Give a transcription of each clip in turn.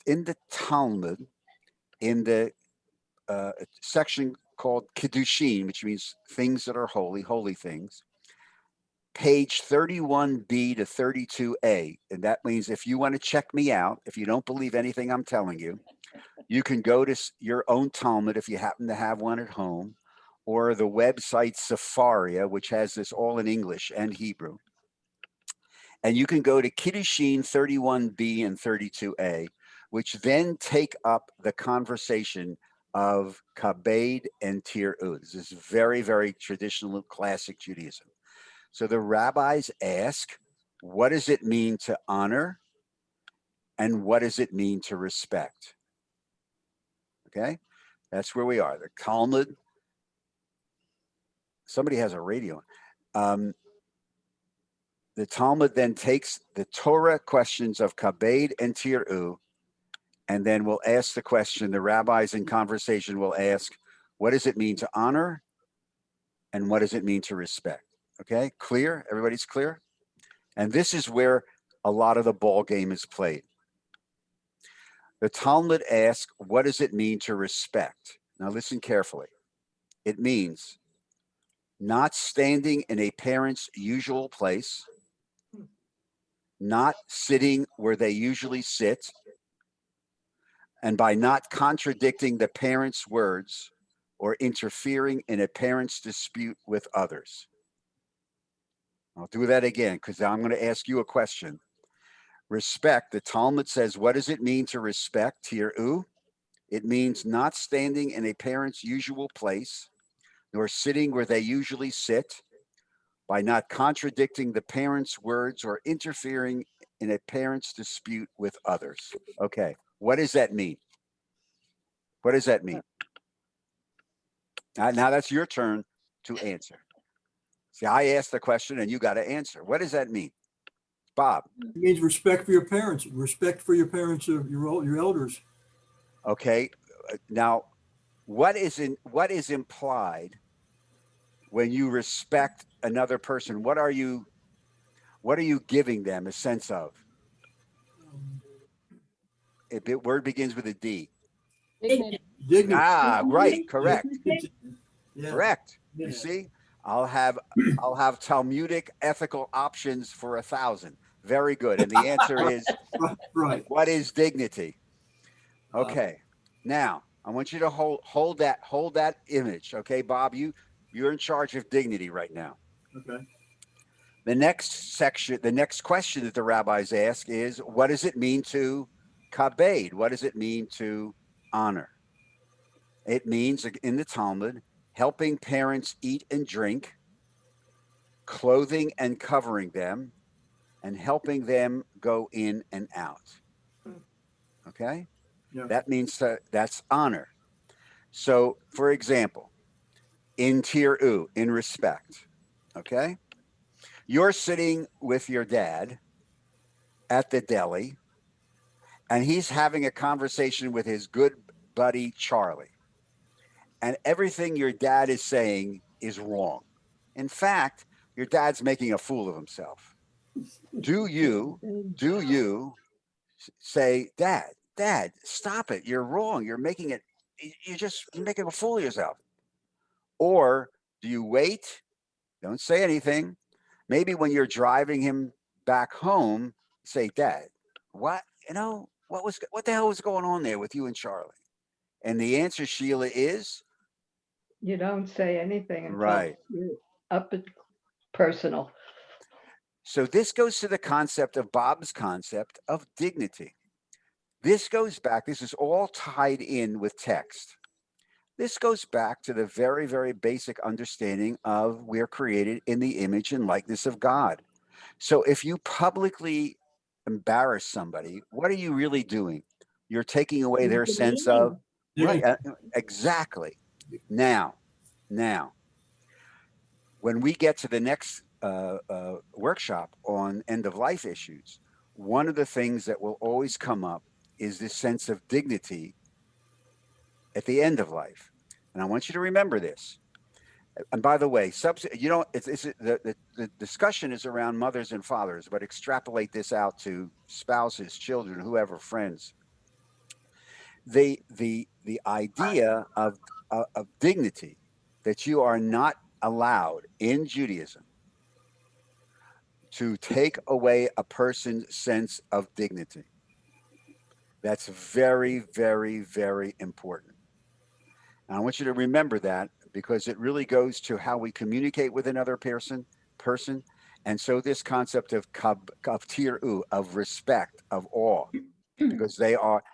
in the Talmud, in the section called Kiddushin, which means things that are holy, holy things, page 31b to 32a. And that means if you want to check me out, if you don't believe anything I'm telling you, you can go to your own Talmud if you happen to have one at home, or the website Sefaria, which has this all in English and Hebrew. And you can go to Kiddushin 31b and 32a, which then take up the conversation of Kabed and Tir'u. This is very, very traditional, classic Judaism. So the rabbis ask, what does it mean to honor? And what does it mean to respect? Okay, that's where we are. The Talmud. Somebody has a radio. The Talmud then takes the Torah questions of Kabed and Tir'u, and then we'll ask the question, the rabbis in conversation will ask, what does it mean to honor? And what does it mean to respect? Okay, clear? Everybody's clear? And this is where a lot of the ball game is played. The Talmud asks, what does it mean to respect? Now listen carefully. It means not standing in a parent's usual place, not sitting where they usually sit, and by not contradicting the parent's words or interfering in a parent's dispute with others. I'll do that again because I'm going to ask you a question. Respect, the Talmud says, what does it mean to respect? Tir'u. It means not standing in a parent's usual place, nor sitting where they usually sit, by not contradicting the parent's words or interfering in a parent's dispute with others. Okay, what does that mean? What does that mean? Now that's your turn to answer. See, I asked the question and you got to answer. What does that mean? Bob. It means respect for your parents, respect for your parents, your elders. Okay. Now, what is implied when you respect another person? What are you giving them a sense of? Word begins with a D. Dignity. Ah, right. Correct. Yeah. Correct. Yeah. You see, I'll have Talmudic ethical options for 1,000. Very good. And the answer is right. What is dignity? Okay. Now I want you to hold that image. Okay, Bob, you're in charge of dignity right now. Okay. The next section, the next question that the rabbis ask is, what does it mean to kabed? What does it mean to honor? It means, in the Talmud, helping parents eat and drink, clothing and covering them, and helping them go in and out. Okay? Yeah. That means that's honor. So, for example, in tir'u, in respect, okay? You're sitting with your dad at the deli, and he's having a conversation with his good buddy, Charlie. And everything your dad is saying is wrong. In fact, your dad's making a fool of himself. Do you say, Dad, stop it. You're wrong. You're making a fool of yourself. Or do you wait? Don't say anything. Maybe when you're driving him back home, say, Dad, what the hell was going on there with you and Charlie? And the answer, Sheila, is You don't say anything until right. You're up and personal. So this goes to the concept of Bob's concept of dignity. This is all tied in with text. This goes back to the very, very basic understanding of we're created in the image and likeness of God. So if you publicly embarrass somebody, what are you really doing? You're taking away their sense of, right, exactly. Now, when we get to the next workshop on end-of-life issues, one of the things that will always come up is this sense of dignity at the end of life. And I want you to remember this. And by the way, the discussion is around mothers and fathers, but extrapolate this out to spouses, children, whoever, friends. the idea of dignity, that you are not allowed in Judaism to take away a person's sense of dignity. That's very, very, very important. And I want you to remember that, because it really goes to how we communicate with another person. And so this concept of tiru, of respect, of awe, because they are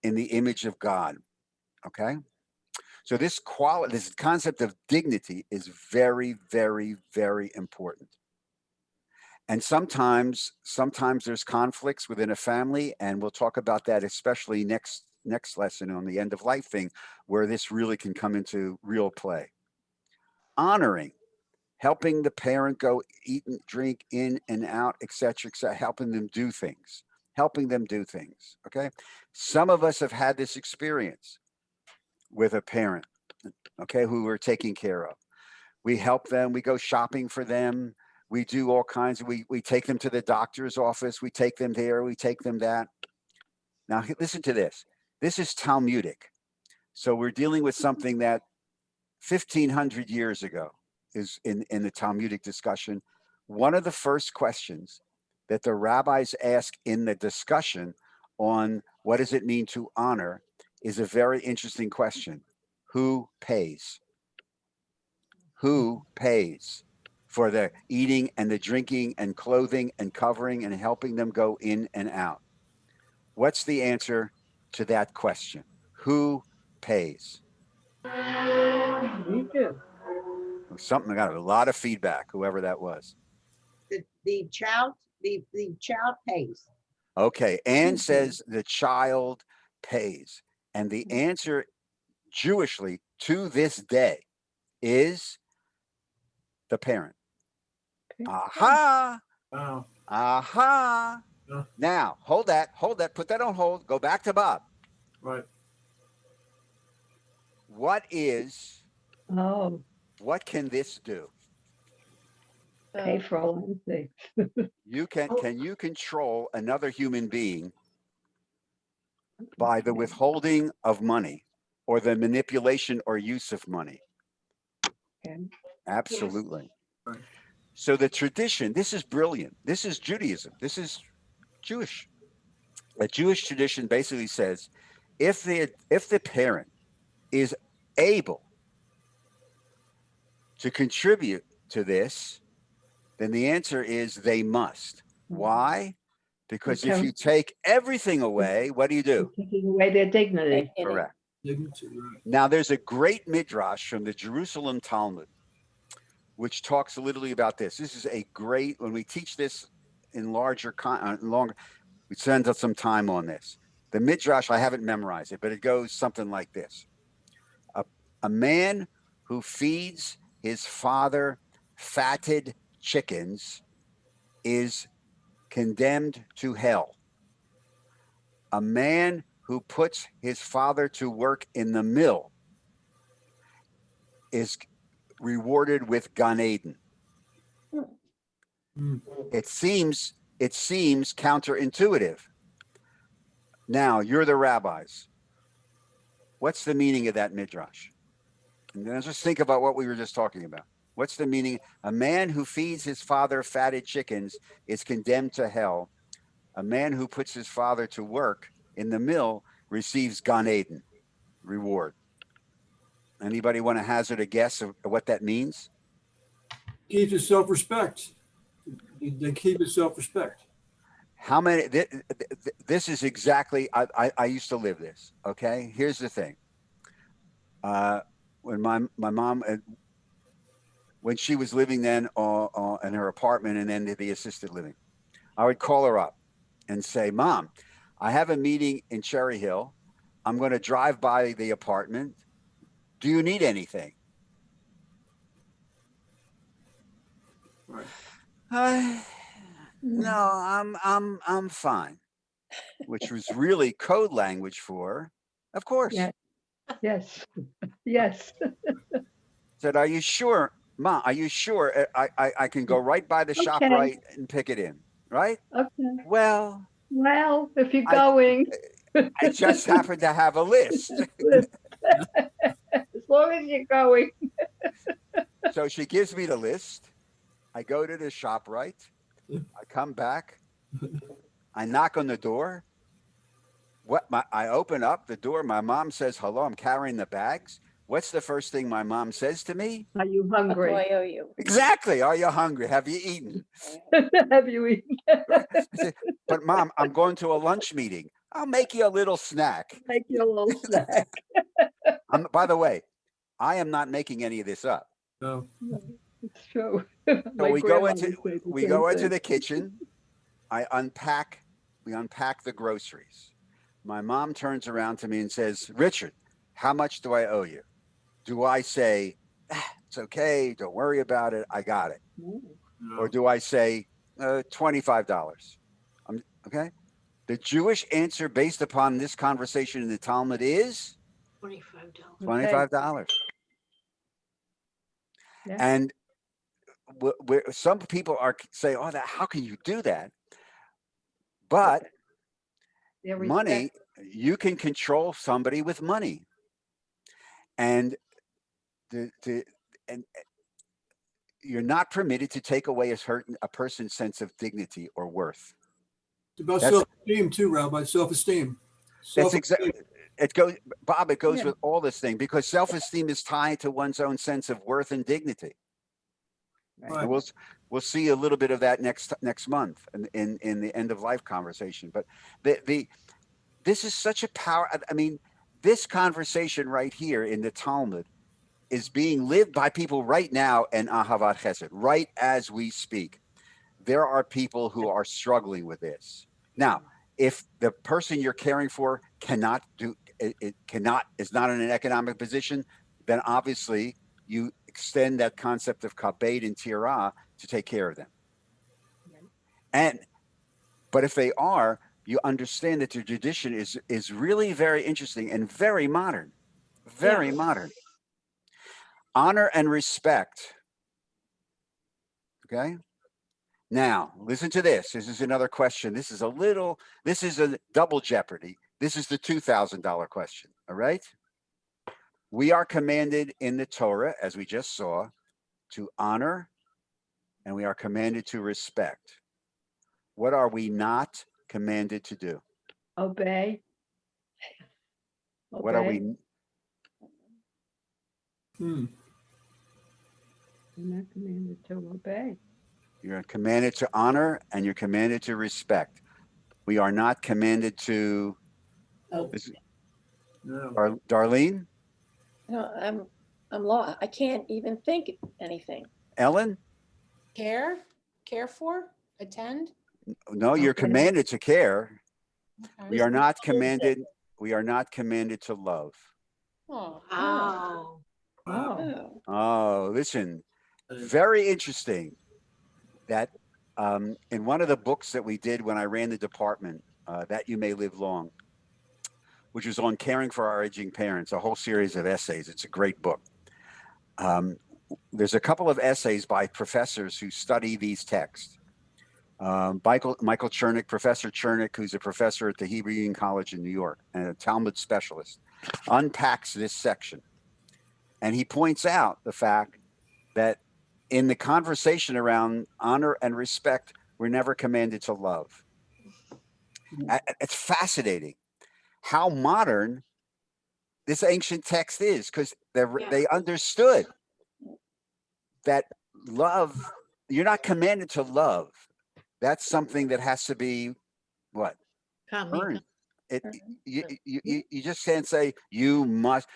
in the image of God. Okay. So this concept of dignity is very, very, very important. And sometimes there's conflicts within a family, and we'll talk about that, especially next lesson on the end of life thing, where this really can come into real play. Honoring, helping the parent go eat and drink, in and out, etc., helping them do things. Okay. Some of us have had this experience with a parent, okay, who we're taking care of. We help them, we go shopping for them, we do all kinds of, we take them to the doctor's office, we take them there, we take them that. Now, listen to this. This is Talmudic. So we're dealing with something that 1,500 years ago is in the Talmudic discussion. One of the first questions that the rabbis ask in the discussion on what does it mean to honor is a very interesting question. Who pays? Who pays for the eating and the drinking and clothing and covering and helping them go in and out? What's the answer to that question? Who pays? We do. Something, I got a lot of feedback, whoever that was. The child pays. Okay, Anne says the child pays. And the answer, Jewishly, to this day, is the parent. Aha! Wow. Aha! Yeah. Now, hold that, put that on hold, go back to Bob. Right. What can this do? Pay for all things. Can you control another human being by the withholding of money or the manipulation or use of money? Okay. Absolutely. Right. So the tradition, this is brilliant. This is Judaism. This is Jewish. A Jewish tradition basically says, if the parent is able to contribute to this, then the answer is they must. Why? Because if you take everything away, what do you do? Taking away their dignity. Correct. Dignity, right. Now, there's a great midrash from the Jerusalem Talmud, which talks literally about this. This is a great, when we teach this in longer, we spend some time on this. The midrash, I haven't memorized it, but it goes something like this. A man who feeds his father fatted chickens is condemned to hell. A man who puts his father to work in the mill is rewarded with Gan Eden. Mm. It seems counterintuitive. Now, you're the rabbis. What's the meaning of that midrash? And then just think about what we were just talking about. What's the meaning? A man who feeds his father fatted chickens is condemned to hell. A man who puts his father to work in the mill receives Gan Eden, reward. Anybody want to hazard a guess of what that means? Keeps his self-respect. They keep his self-respect. How many? This is exactly. I used to live this. Okay. Here's the thing. When my mom, when she was living then in her apartment and then the assisted living, I would call her up and say, "Mom, I have a meeting in Cherry Hill. I'm going to drive by the apartment. Do you need anything?" Right. No, I'm fine. Which was really code language for, of course. Yeah. Yes. Yes. Said, "Are you sure, Ma? Are you sure I can go right by the shop Okay. right and pick it in, right?" Okay. Well, Well, if you're I- going, I just happen to have a list. As long as you're going. So she gives me the list. I go to the ShopRite. I come back. I knock on the door. I open up the door. My mom says, "Hello, I'm carrying the bags." What's the first thing my mom says to me? Are you What do hungry? I owe you? Exactly. Are you hungry? Have you eaten? Have you eaten? I said, but mom, I'm going to a lunch meeting. I'll make you a little snack. Make you a little snack. By the way, I am not making any of this up. No. No, it's true. So My we go grandma into would say the we same go into thing. the kitchen. We unpack the groceries. My mom turns around to me and says, "Richard, how much do I owe you?" Do I say, "It's okay, don't worry about it, I got it"? No. Or do I say, $25? Okay. The Jewish answer based upon this conversation in the Talmud is $25. $25. Yeah. And some people are say, "Oh, how can you do that?" But Their money, respect. you can control somebody with money, and and you're not permitted to take away a person's sense of dignity or worth. It's about That's- self-esteem too, Rabbi. Self-esteem. That's exactly. It goes, Bob. It goes Yeah. with all this thing because self-esteem is tied to one's own sense of worth and dignity. Right. And we'll see a little bit of that next month in the end of life conversation. But this is such a power. I mean, this conversation right here in the Talmud is being lived by people right now in Ahavat Chesed, right as we speak. There are people who are struggling with this. Now, if the person you're caring for cannot do it, is not in an economic position, then obviously you extend that concept of kabed and tirah to take care of them. But if they are, you understand that the tradition is really very interesting and very modern, very modern. Honor and respect. Okay. Now, listen to this. This is another question. This is a double jeopardy. This is the $2,000 question. All right. We are commanded in the Torah, as we just saw, to honor, and we are commanded to respect. What are we not commanded to do? Obey. What are Obey. we? You're not commanded to obey. You're commanded to honor and you're commanded to respect. We are not commanded to. Oh. No. Darlene? No, I'm lost. I can't even think anything. Ellen? Care for, attend. No, you're Okay. commanded to care. Okay. We are not commanded. We are not commanded to love. Oh, Oh, Oh, Oh, Oh, listen, very interesting that in one of the books that we did when I ran the department, That You May Live Long, which was on caring for our aging parents, a whole series of essays. It's a great book. There's a couple of essays by professors who study these texts. Michael Chernick, Professor Chernick, who's a professor at the Hebrew Union College in New York and a Talmud specialist, unpacks this section. And he points out the fact that in the conversation around honor and respect, we're never commanded to love. It's fascinating how modern this ancient text is because they understood that love, you're not commanded to love. That's something that has to be what? Earned. You just can't say you must.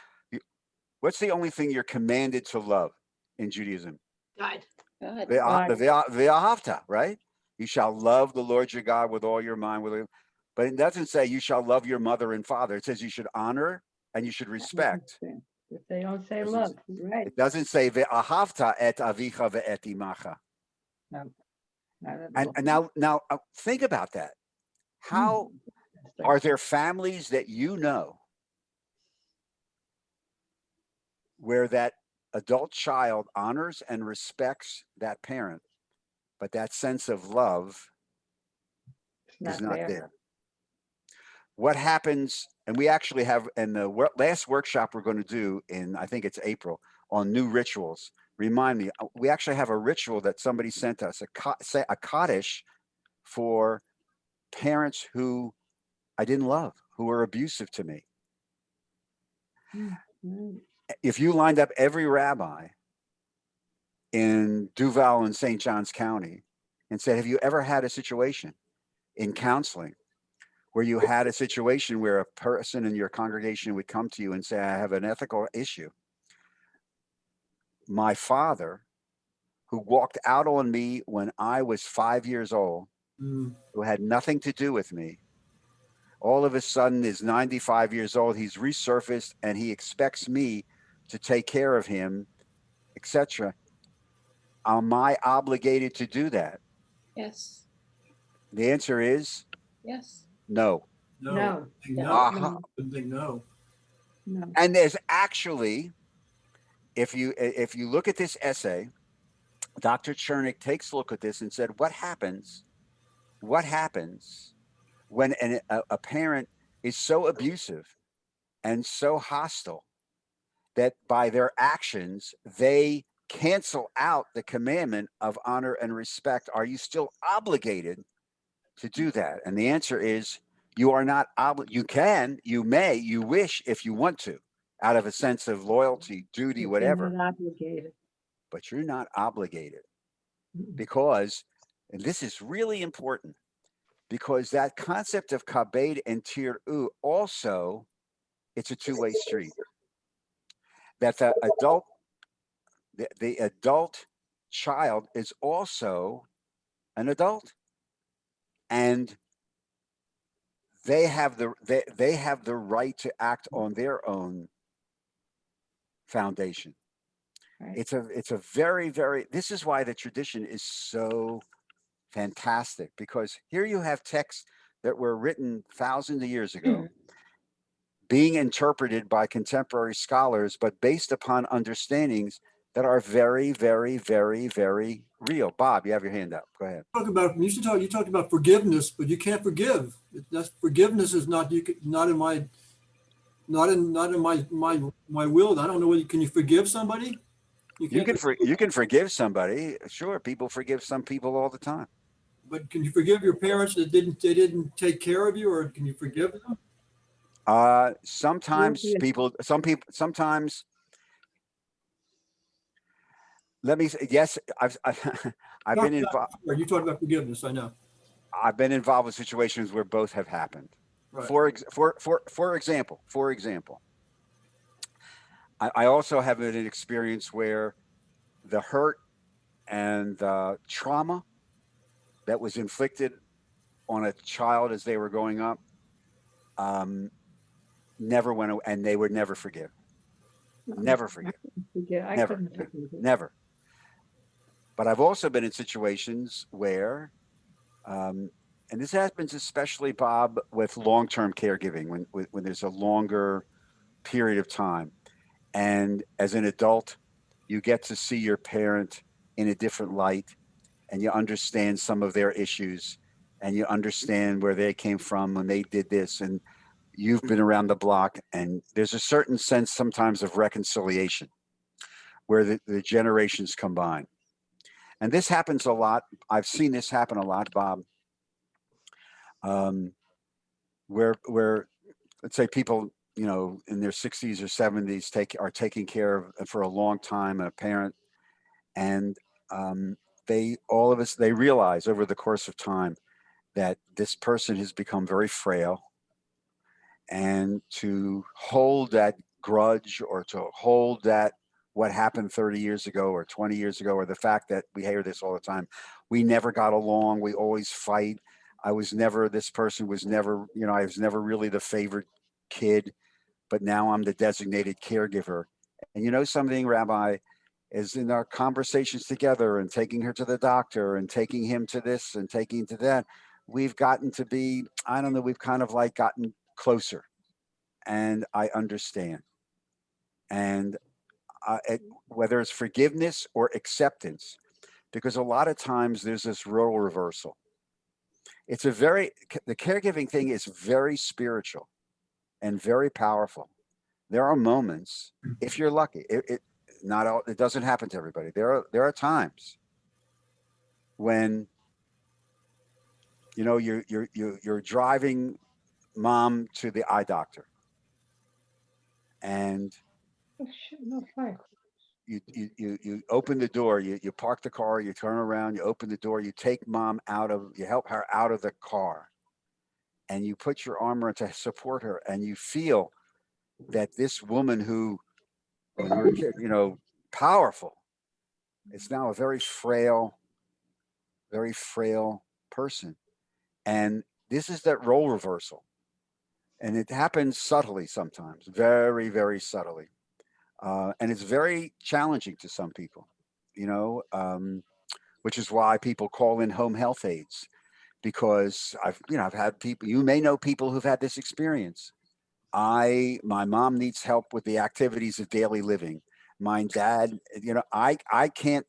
What's the only thing you're commanded to love in Judaism? God. God. Ve'ahavta, right? You shall love the Lord your God with all your mind, but it doesn't say you shall love your mother and father. It says you should honor and you should respect. if they don't say love, right? It doesn't say ve'ahavta et avicha ve'et imacha. No, not at And, all. and now think about that. How are there families that you know where that adult child honors and respects that parent, but that sense of love It's is not there? what happens, and we actually have, in the last workshop we're going to do in, I think it's April, on new rituals. Remind me, we actually have a ritual that somebody sent us, a Kaddish for parents who I didn't love, who were abusive to me. If you lined up every rabbi in Duval and St. Johns County and said, have you ever had a situation in counseling where you had a situation where a person in your congregation would come to you and say, I have an ethical issue? My father, who walked out on me when I was 5 years old, who had nothing to do with me, all of a sudden is 95 years old. He's resurfaced and he expects me to take care of him, etc. Am I obligated to do that? Yes, The answer is yes, no. No. No. Uh-huh. Wouldn't think no. No. And there's actually, if you look at this essay, Dr. Chernick takes a look at this and said, what happens when a parent is so abusive and so hostile that by their actions, they cancel out the commandment of honor and respect? Are you still obligated to do that? And the answer is, you are not obligated. You can, you may, you wish if you want to, out of a sense of loyalty, duty, whatever, You're not obligated. but you're not obligated. Because, and this is really important, because that concept of kabed and tir'u also, it's a two-way street. That the adult child is also an adult, and they have the right to act on their own foundation. Right. It's a very, very, this is why the tradition is so fantastic, because here you have texts that were written thousands of years ago being interpreted by contemporary scholars, but based upon understandings that are very, very, very, very real. Bob, you have your hand up. Go ahead. You talked about forgiveness, but you can't forgive. That's forgiveness is not not in my will. I don't know whether can you forgive somebody? You can forgive somebody. Sure, people forgive some people all the time. But can you forgive your parents that they didn't take care of you, or can you forgive them? Sometimes sometimes. Let me say, yes, I've been involved. You talked about forgiveness. I know. I've been involved with situations where both have happened. Right. For example, I also have an experience where the hurt and the trauma that was inflicted on a child as they were growing up never went away, and they would never forgive. Never forgive. I Never. couldn't forgive it. Never. But I've also been in situations where, and this happens especially, Bob, with long-term caregiving, when there's a longer period of time. And as an adult, you get to see your parent in a different light, and you understand some of their issues, and you understand where they came from when they did this, and you've been around the block, and there's a certain sense sometimes of reconciliation where the generations combine. And this happens a lot. I've seen this happen a lot, Bob, where let's say people, in their 60s or 70s are taking care of for a long time a parent, and they realize over the course of time that this person has become very frail, and to hold that grudge or to hold that what happened 30 years ago or 20 years ago, or the fact that we hear this all the time, we never got along, we always fight, this person was never, I was never really the favorite kid, but now I'm the designated caregiver. And you know something, Rabbi, is in our conversations together and taking her to the doctor and taking him to this and taking to that, we've gotten to be, I don't know, we've kind of like gotten closer. And I understand. And whether it's forgiveness or acceptance, because a lot of times there's this role reversal. it's the caregiving thing is very spiritual and very powerful. There are moments, if you're lucky, not all, it doesn't happen to everybody. There are times when, you're driving mom to the eye doctor, and Oh, shit, no fire. you open the door, you park the car, you turn around, you open the door, you take mom you help her out of the car, and you put your arm around to support her, and you feel that this woman who, when we were a kid, powerful, is now a very frail person. And this is that role reversal. And it happens subtly sometimes, very, very subtly. And it's very challenging to some people, which is why people call in home health aides, because I've had people, you may know people who've had this experience. My mom needs help with the activities of daily living. My dad, I can't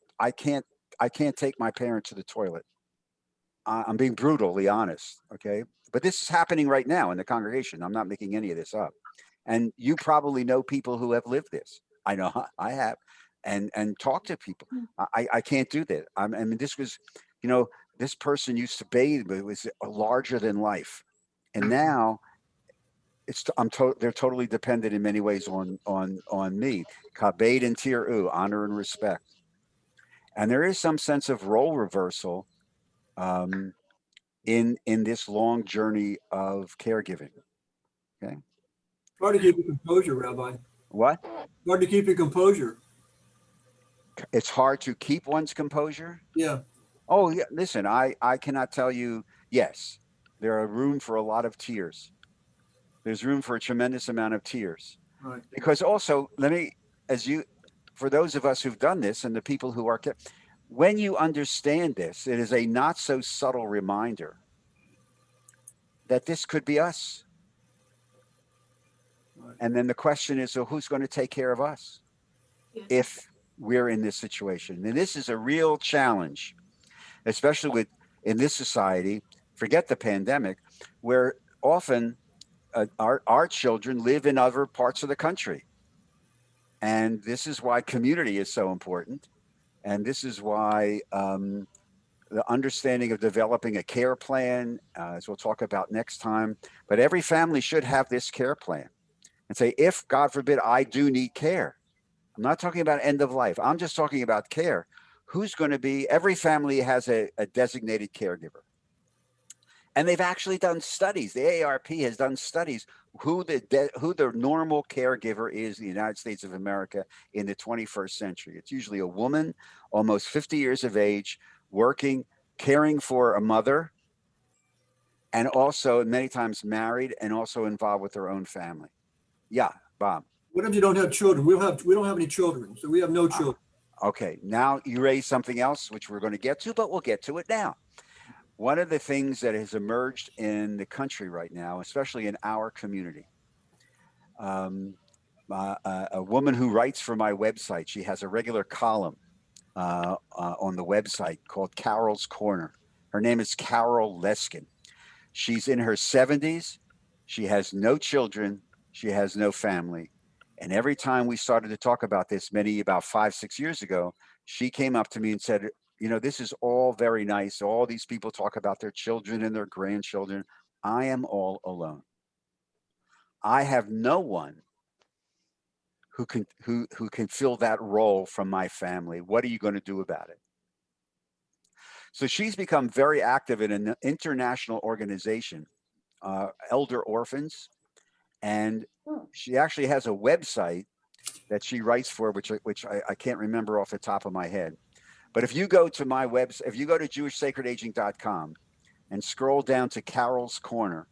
take my parent to the toilet. I'm being brutally honest. Okay. But this is happening right now in the congregation. I'm not making any of this up. And you probably know people who have lived this. I know I have, and talk to people. I can't do that. I mean, this was, this person used to bathe, but it was larger than life. And now they're totally dependent in many ways on me. Kabed and tir'u, honor and respect. And there is some sense of role reversal in this long journey of caregiving. Okay. Hard to keep your composure, Rabbi. What? Hard to keep your composure. It's hard to keep one's composure. Yeah. Oh yeah. Listen, I cannot tell you. Yes, there are room for a lot of tears. There's room for a tremendous amount of tears. Right. Because also, for those of us who've done this and the people who are, when you understand this, it is a not so subtle reminder that this could be us. Right. And then the question is, so who's going to take care of us Yes. if we're in this situation? And this is a real challenge, especially in this society, forget the pandemic, where often our children live in other parts of the country. And this is why community is so important. And this is why the understanding of developing a care plan, as we'll talk about next time, but every family should have this care plan and say, if God forbid, I do need care. I'm not talking about end of life. I'm just talking about care. Who's going to be, every family has a designated caregiver. And they've actually done studies. The AARP has done studies who the normal caregiver is in the United States of America in the 21st century. It's usually a woman, almost 50 years of age, working, caring for a mother, and also many times married and also involved with their own family. Yeah, Bob. What if you don't have children? We don't have any children, so we have no children. Okay, now you raise something else, which we're going to get to, but we'll get to it now. One of the things that has emerged in the country right now, especially in our community, a woman who writes for my website, she has a regular column on the website called Carol's Corner. Her name is Carol Leskin. She's in her 70s. She has no children. She has no family. And every time we started to talk about this, about 5-6 years ago, she came up to me and said, this is all very nice. All these people talk about their children and their grandchildren. I am all alone. I have no one who can fill that role from my family. What are you going to do about it? So she's become very active in an international organization, Elder Orphans, and she actually has a website that she writes for, which I can't remember off the top of my head. But if you go to my website, if you go to jewishsacredaging.com and scroll down to Carol's Corner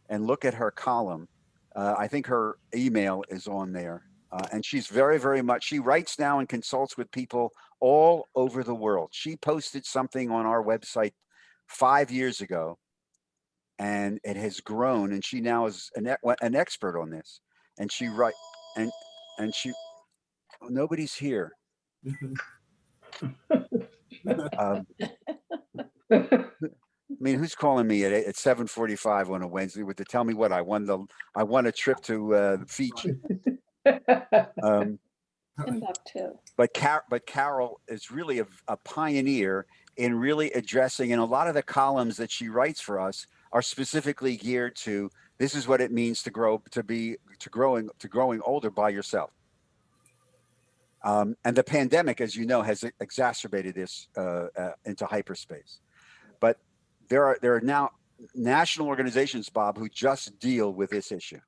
and look at her column, I think her email is on there. And she's very, very much, she writes now and consults with people all over the world. She posted something on our website 5 years ago, and it has grown. And she now is an expert on this. And she writes, and she, nobody's here. mean, who's calling me at 7:45 on a Wednesday to tell me what I won a trip to Fiji. Um, Timbuktu. but Carol is really a pioneer in really addressing, and a lot of the columns that she writes for us are specifically geared to this is what it means to growing older by yourself. And the pandemic, as you know, has exacerbated this into hyperspace. But there are now national organizations, Bob, who just deal with this issue.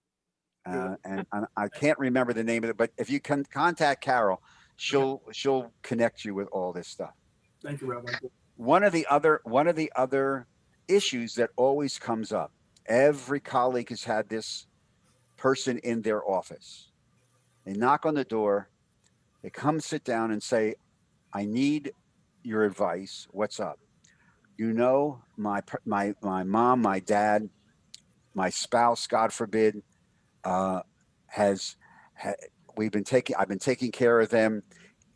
And I can't remember the name of it, but if you can contact Carol, she'll connect you with all this stuff. Thank you, Rabbi. One of the other issues that always comes up, every colleague has had this person in their office. They knock on the door, they come sit down and say, I need your advice. What's up? You know, my mom, my dad, my spouse, God forbid, I've been taking care of them.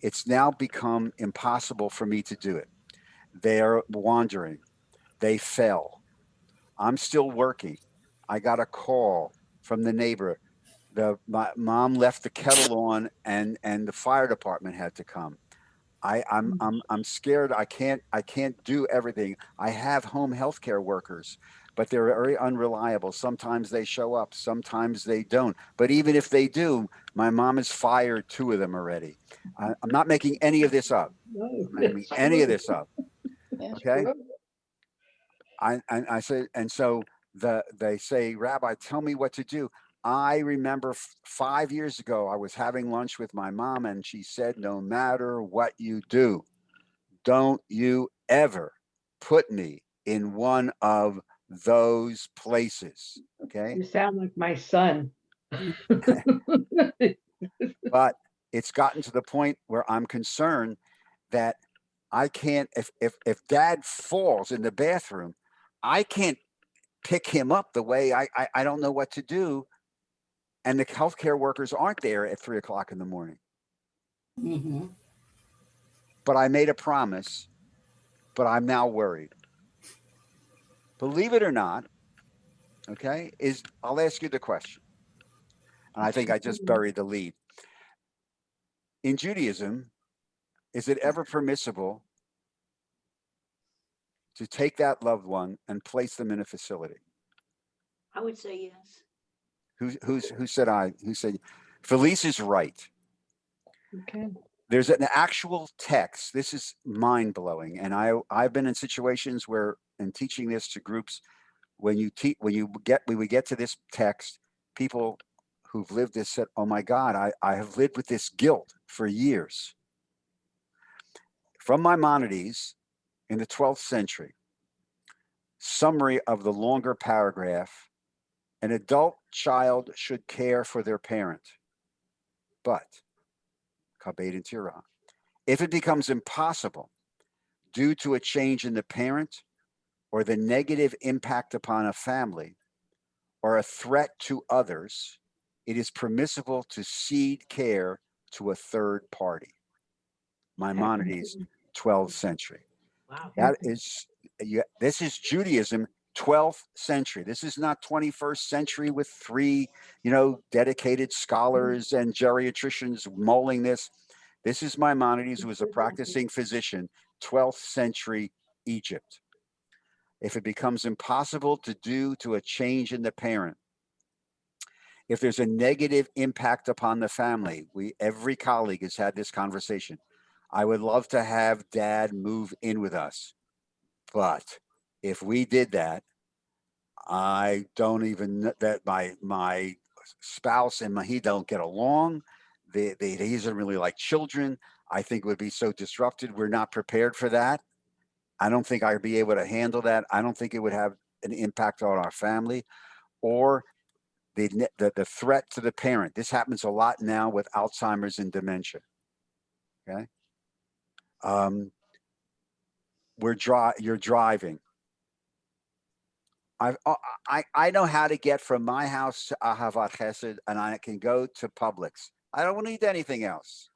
It's now become impossible for me to do it. They're wandering. They fell. I'm still working. I got a call from the neighbor. My mom left the kettle on, and the fire department had to come. I'm scared. I can't do everything. I have home health care workers, but they're very unreliable. Sometimes they show up, sometimes they don't. But even if they do, my mom has fired 2 of them already. I'm not making any of this up. No, I'm not making any of this up. Yeah. Okay. true. I said, and so they say, Rabbi, tell me what to do. I remember 5 years ago, I was having lunch with my mom, and she said, no matter what you do, don't you ever put me in one of those places. Okay. You sound like my son. But it's gotten to the point where I'm concerned that I can't, if dad falls in the bathroom, I can't pick him up the way I don't know what to do. And the healthcare workers aren't there at 3 o'clock in the morning. Mm-hmm. But I made a promise, but I'm now worried. Believe it or not, okay, I'll ask you the question. And I think I just buried the lead. In Judaism, is it ever permissible to take that loved one and place them in a facility? I would say yes. Who said Felice is right. Okay. There's an actual text. This is mind blowing. And I've been in situations where in teaching this to groups, when we would get to this text, people who've lived this said, oh my God, I have lived with this guilt for years. From Maimonides in the 12th century, summary of the longer paragraph, an adult child should care for their parent, but, Kabed and Tirah, if it becomes impossible due to a change in the parent or the negative impact upon a family or a threat to others, it is permissible to cede care to a third party. Maimonides, 12th century. Wow. This is Judaism, 12th century. This is not 21st century with 3, dedicated scholars and geriatricians mulling this. This is Maimonides, who was a practicing physician, 12th century Egypt. If it becomes impossible to do to a change in the parent, if there's a negative impact upon the family, every colleague has had this conversation. I would love to have dad move in with us. But if we did that, I don't even that my spouse and he don't get along. He doesn't really like children. I think it would be so disrupted. We're not prepared for that. I don't think I'd be able to handle that. I don't think it would have an impact on our family or the threat to the parent. This happens a lot now with Alzheimer's and dementia. Okay. You're driving. I know how to get from my house to Ahavat Chesed, and I can go to Publix. I don't need anything else.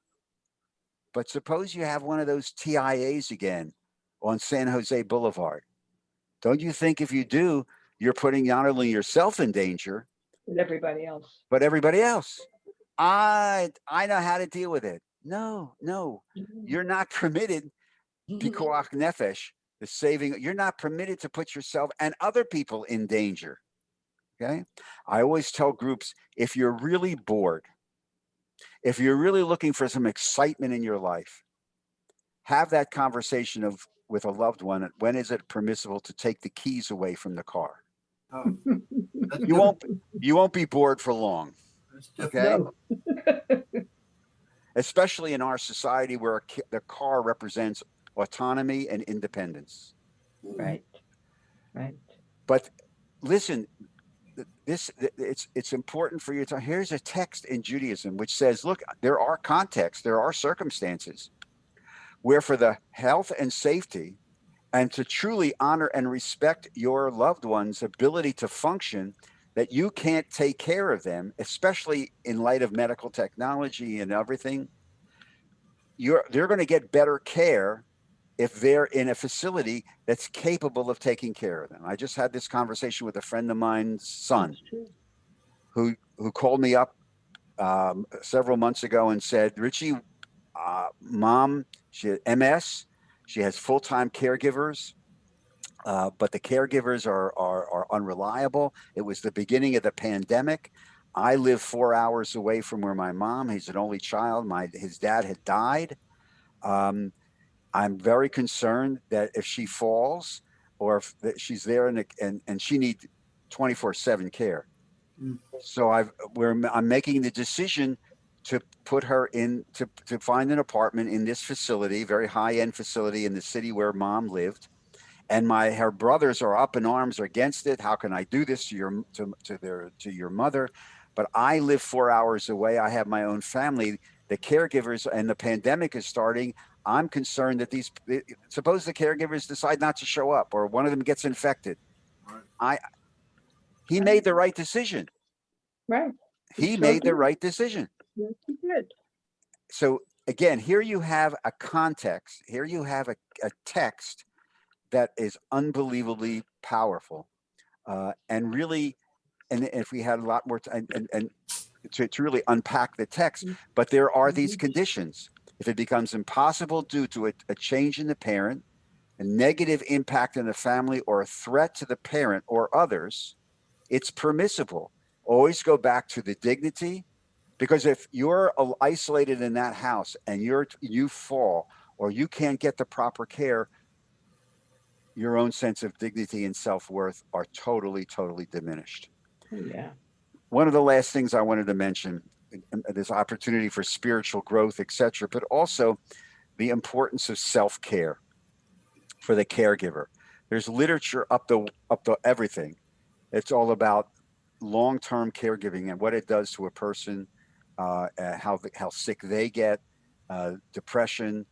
But suppose you have one of those TIAs again on San Jose Boulevard. Don't you think if you do, you're putting not only yourself in danger, With everybody else. but everybody else? I know how to deal with it. No, you're not permitted, pikuach nefesh, the saving, you're not permitted to put yourself and other people in danger. Okay. I always tell groups, if you're really bored, if you're really looking for some excitement in your life, have that conversation with a loved one. When is it permissible to take the keys away from the car? Oh, that's You won't be bored for long. different. Okay. No. Especially in our society where the car represents autonomy and independence. Right. Right. But listen, it's important for you to, here's a text in Judaism which says, look, there are contexts, there are circumstances where for the health and safety and to truly honor and respect your loved one's ability to function, that you can't take care of them, especially in light of medical technology and everything. They're going to get better care if they're in a facility that's capable of taking care of them. I just had this conversation with a friend of mine's son who called me up several months ago and said, Richie, mom, she had MS, she has full-time caregivers, but the caregivers are unreliable. It was the beginning of the pandemic. I live 4 hours away from where my mom, he's an only child, his dad had died. I'm very concerned that if she falls or if she's there and she needs 24/7 care. Mm. So I'm making the decision to put her in to find an apartment in this facility, very high-end facility in the city where mom lived. And her brothers are up in arms against it. How can I do this to your mother? But I live 4 hours away. I have my own family. The caregivers, and the pandemic is starting. I'm concerned that suppose the caregivers decide not to show up or one of them gets infected. Right. He made the right decision. Right. He sure made the did. right decision. Yes, he did. So again, here you have a context. Here you have a text that is unbelievably powerful, and really, and if we had a lot more time and to really unpack the text, but there are these conditions. If it becomes impossible due to a change in the parent, a negative impact on the family, or a threat to the parent or others, it's permissible. Always go back to the dignity, because if you're isolated in that house and you fall or you can't get the proper care, your own sense of dignity and self-worth are totally diminished. Yeah. One of the last things I wanted to mention, this opportunity for spiritual growth, etc., but also the importance of self-care for the caregiver. There's literature up to everything. It's all about long-term caregiving and what it does to a person, how sick they get, depression.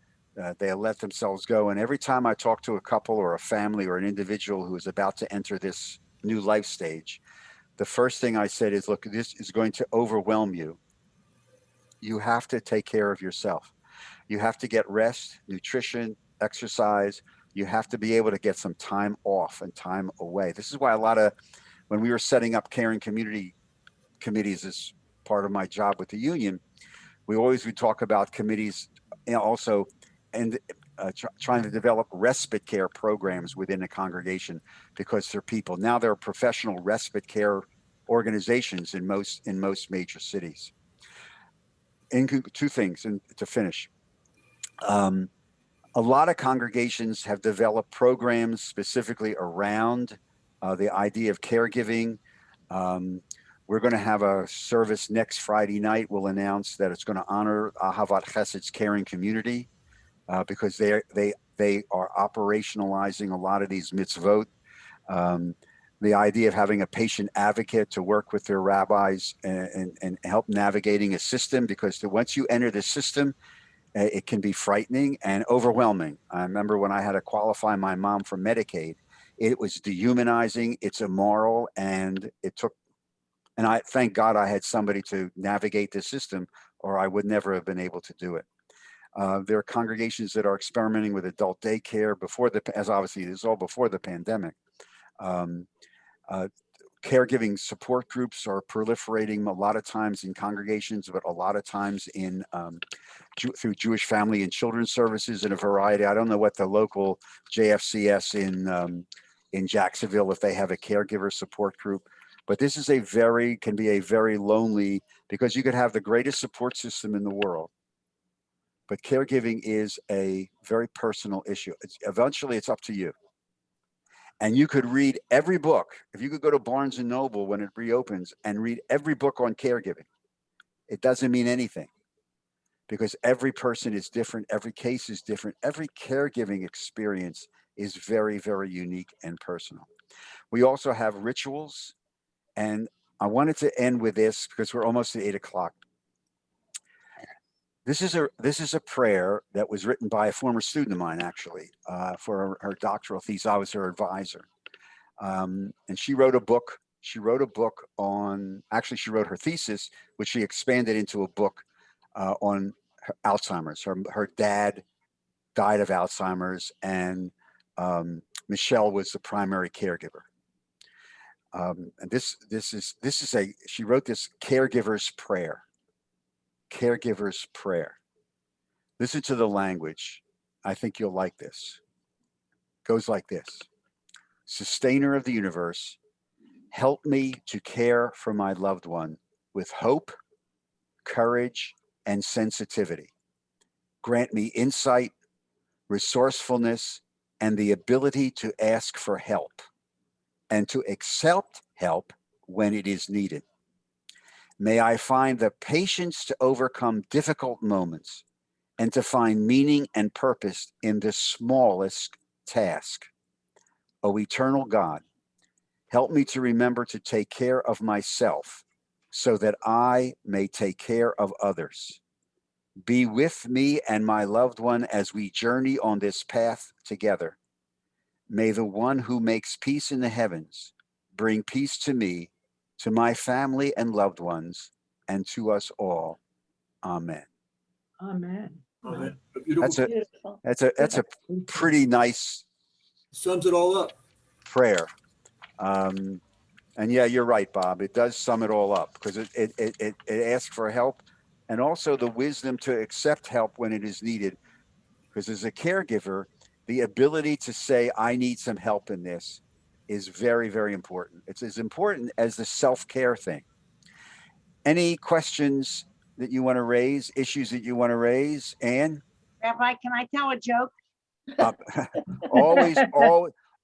They let themselves go. And every time I talk to a couple or a family or an individual who is about to enter this new life stage, the first thing I said is, look, this is going to overwhelm you. You have to take care of yourself. You have to get rest, nutrition, exercise. You have to be able to get some time off and time away. This is why when we were setting up caring community committees as part of my job with the union, we always would talk about committees, also, and trying to develop respite care programs within the congregation, because they're people. Now there are professional respite care organizations in most major cities. Two things, and to finish. A lot of congregations have developed programs specifically around the idea of caregiving. We're going to have a service next Friday night. We'll announce that it's going to honor Ahavat Chesed's caring community, because they are operationalizing a lot of these mitzvot. The idea of having a patient advocate to work with their rabbis and help navigating a system, because once you enter the system, it can be frightening and overwhelming. I remember when I had to qualify my mom for Medicaid, it was dehumanizing, it's immoral, and I thank God I had somebody to navigate the system, or I would never have been able to do it. There are congregations that are experimenting with adult daycare as obviously it is all before the pandemic. Um, uh, Caregiving support groups are proliferating a lot of times in congregations, but a lot of times in through Jewish Family and Children's Services in a variety. I don't know what the local JFCS in Jacksonville, if they have a caregiver support group, but this is can be a very lonely, because you could have the greatest support system in the world, but caregiving is a very personal issue. Eventually it's up to you. And you could read every book. If you could go to Barnes and Noble when it reopens and read every book on caregiving, it doesn't mean anything, because every person is different. Every case is different. Every caregiving experience is very, very unique and personal. We also have rituals. And I wanted to end with this because we're almost at 8:00. This is a prayer that was written by a former student of mine, actually, for her doctoral thesis. I was her advisor, and she wrote a book. She wrote her thesis, which she expanded into a book on Alzheimer's. Her dad died of Alzheimer's, and Michelle was the primary caregiver. And she wrote this caregiver's prayer. Caregiver's prayer. Listen to the language. I think you'll like this. It goes like this. Sustainer of the universe, help me to care for my loved one with hope, courage, and sensitivity. Grant me insight, resourcefulness, and the ability to ask for help and to accept help when it is needed. May I find the patience to overcome difficult moments and to find meaning and purpose in the smallest task. O eternal God, help me to remember to take care of myself so that I may take care of others. Be with me and my loved one as we journey on this path together. May the one who makes peace in the heavens bring peace to me, to my family and loved ones, and to us all. Amen. Amen. Amen. A beautiful, Beautiful. That's a pretty nice sums it all up. prayer. And yeah, you're right, Bob. It does sum it all up, because it asks for help, and also the wisdom to accept help when it is needed. Because as a caregiver, the ability to say, I need some help in this is very, very important. It's as important as the self-care thing. Any questions that you want to raise, issues that you want to raise, Anne? Rabbi, can I tell a joke?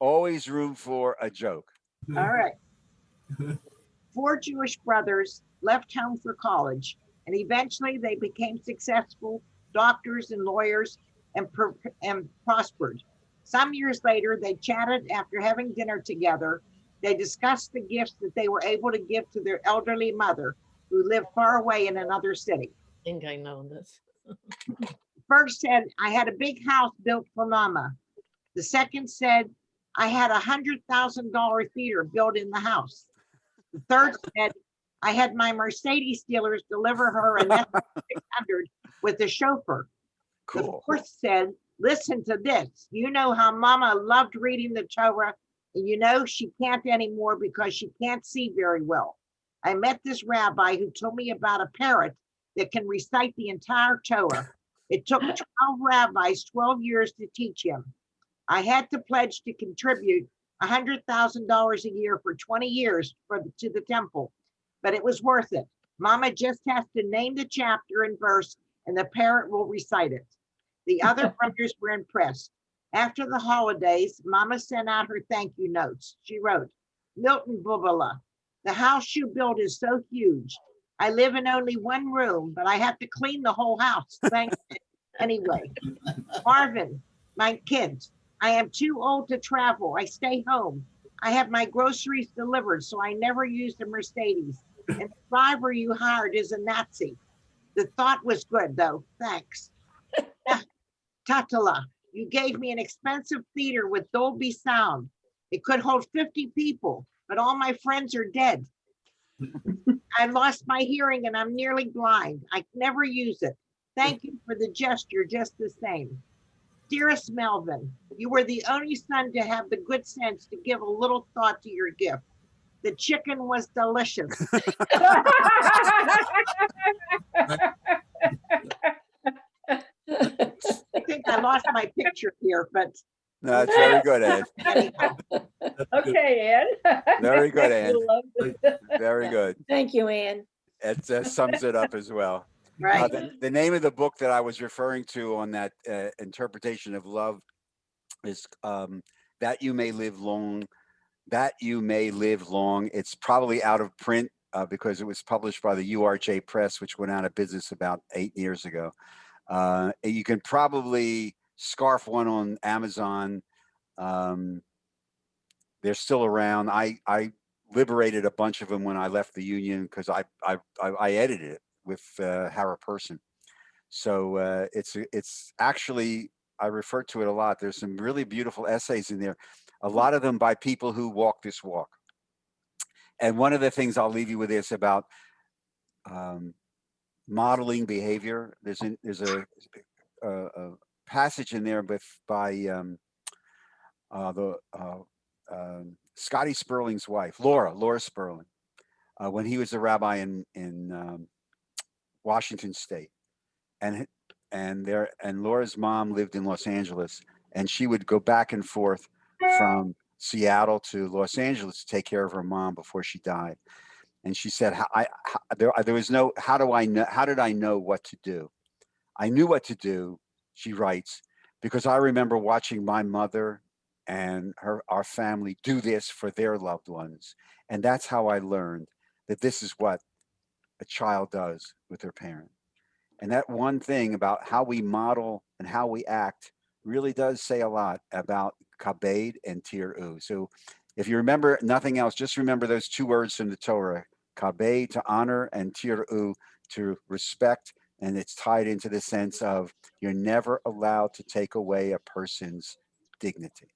Always room for a joke. All right. 4 Jewish brothers left home for college, and eventually they became successful doctors and lawyers and prospered. Some years later, they chatted after having dinner together. They discussed the gifts that they were able to give to their elderly mother, who lived far away in another city. I think I know this. First said, I had a big house built for Mama. The second said, I had $100,000 theater built in the house. The third said, I had my Mercedes dealers deliver her an F600 with a chauffeur. Cool. The fourth said, listen to this. You know how Mama loved reading the Torah, and you know she can't anymore because she can't see very well. I met this rabbi who told me about a parrot that can recite the entire Torah. It took 12 rabbis 12 years to teach him. I had to pledge to contribute $100,000 a year for 20 years to the temple, but it was worth it. Mama just has to name the chapter and verse, and the parrot will recite it. The other brothers were impressed. After the holidays, Mama sent out her thank you notes. She wrote, Milton Bubala, the house you built is so huge. I live in only one room, but I have to clean the whole house. Thank you. Anyway, Marvin, my kids, I am too old to travel. I stay home. I have my groceries delivered, so I never use the Mercedes. And the driver you hired is a Nazi. The thought was good, though. Thanks. Tatala, you gave me an expensive theater with Dolby sound. It could hold 50 people, but all my friends are dead. I lost my hearing and I'm nearly blind. I never use it. Thank you for the gesture just the same. Dearest Melvin, you were the only son to have the good sense to give a little thought to your gift. The chicken was delicious. I think I lost my picture here, but No, it's very good, Ed. anyhow, That's good. Okay, Ed. Very good, Ann. You loved it. Very good. Thank you, Anne. It sums it up as well. right. The name of the book that I was referring to on that interpretation of love is That You May Live Long. That You May Live Long. It's probably out of print because it was published by the URJ Press, which went out of business about 8 years ago. You can probably scarf one on Amazon. They're still around. I liberated a bunch of them when I left the union because I edited it with Hara Person. So it's actually, I refer to it a lot. There's some really beautiful essays in there, a lot of them by people who walk this walk. And one of the things I'll leave you with is about modeling behavior. There's a passage in there by Scotty Sperling's wife, Laura Sperling, when he was a rabbi in Washington State, and Laura's mom lived in Los Angeles, and she would go back and forth from Seattle to Los Angeles to take care of her mom before she died. And she said, there was no, how did I know what to do? I knew what to do, she writes, because I remember watching my mother and our family do this for their loved ones. And that's how I learned that this is what a child does with their parent. And that one thing about how we model and how we act really does say a lot about kabed and tir'u. So if you remember nothing else, just remember those two words from the Torah, kabed to honor and tir'u to respect. And it's tied into the sense of you're never allowed to take away a person's dignity.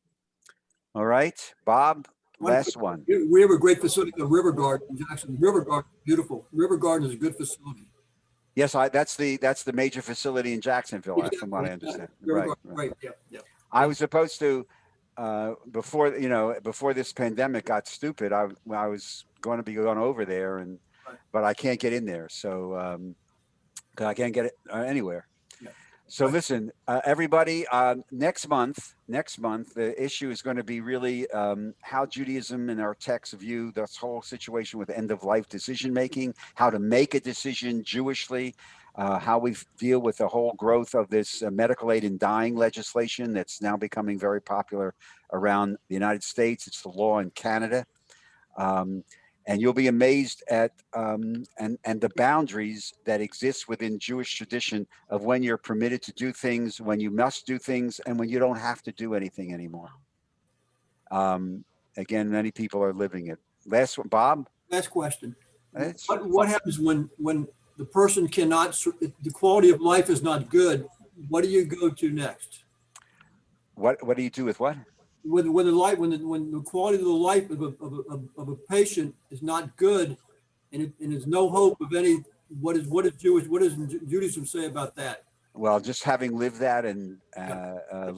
All right, Bob, last one. We have a great facility, the River Garden in Jackson. River Garden, beautiful. River Garden is a good facility. Yes, that's the major facility in Jacksonville, from what I understand. Right. Yeah. I was supposed to before this pandemic got stupid. I was going to be going over there, but I can't get in there, so because I can't get it anywhere. Yeah. So listen, everybody. Next month, the issue is going to be really how Judaism and our texts view this whole situation with end-of-life decision making, how to make a decision Jewishly, how we deal with the whole growth of this medical aid in dying legislation that's now becoming very popular around the United States. It's the law in Canada. And you'll be amazed at and the boundaries that exist within Jewish tradition of when you're permitted to do things, when you must do things, and when you don't have to do anything anymore. Again, many people are living it. Last one, Bob. Last question. What happens when the person cannot, the quality of life is not good? What do you go to next? What do you do with what? When the quality of the life of a patient is not good, and there's no hope of any, what does Judaism say about that? Well, just having lived that and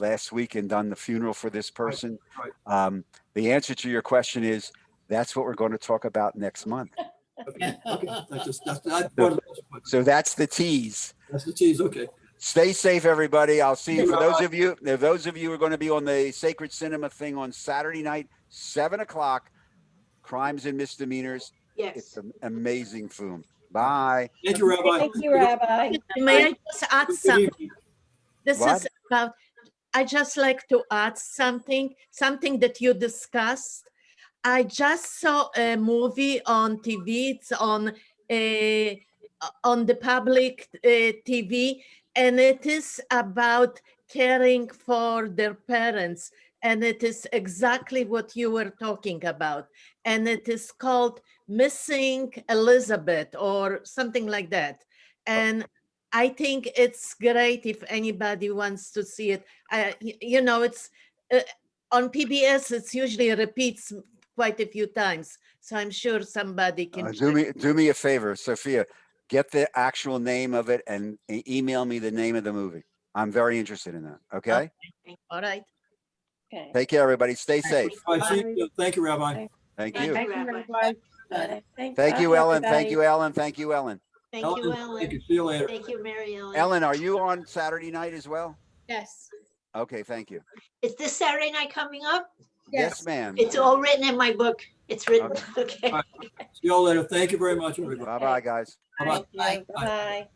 last week and done the funeral for this person, Right. The answer to your question is that's what we're going to talk about next month. Okay. That's part of the question. So that's the tease. That's the tease. Okay. Stay safe, everybody. I'll see you. For those of you who are going to be on the Sacred Cinema thing on Saturday night, 7:00, Crimes and Misdemeanors. Yes. It's an amazing film. Bye. Thank you, Rabbi. Thank you, Rabbi. May I just add Good something? evening. This What? is about, I just like to add something that you discussed. I just saw a movie on TV. It's on the public TV, and it is about caring for their parents. And it is exactly what you were talking about. And it is called Missing Elizabeth or something like that. And I think it's great if anybody wants to see it. It's on PBS, it's usually repeats quite a few times. So I'm sure somebody can. Do me a favor, Sophia. Get the actual name of it and email me the name of the movie. I'm very interested in that. Okay. All right. Okay. Take care, everybody. Stay safe. All right, see you soon. Thank you, Rabbi. Thank Thank you. you, Rabbi. Thank you, Bye, Ellen. Thank everybody. you, Ellen. Thank you, Ellen. Thank you, Thank Ellen. you. See you later. Thank you, Mary Ellen. Ellen, are you on Saturday night as well? Yes. Okay, thank you. Is this Saturday night coming up? Yes, ma'am. It's all written in my book. It's written. Okay. See you all later. Thank you very much, everybody. Bye-bye, guys. Bye-bye. Thank you. Bye.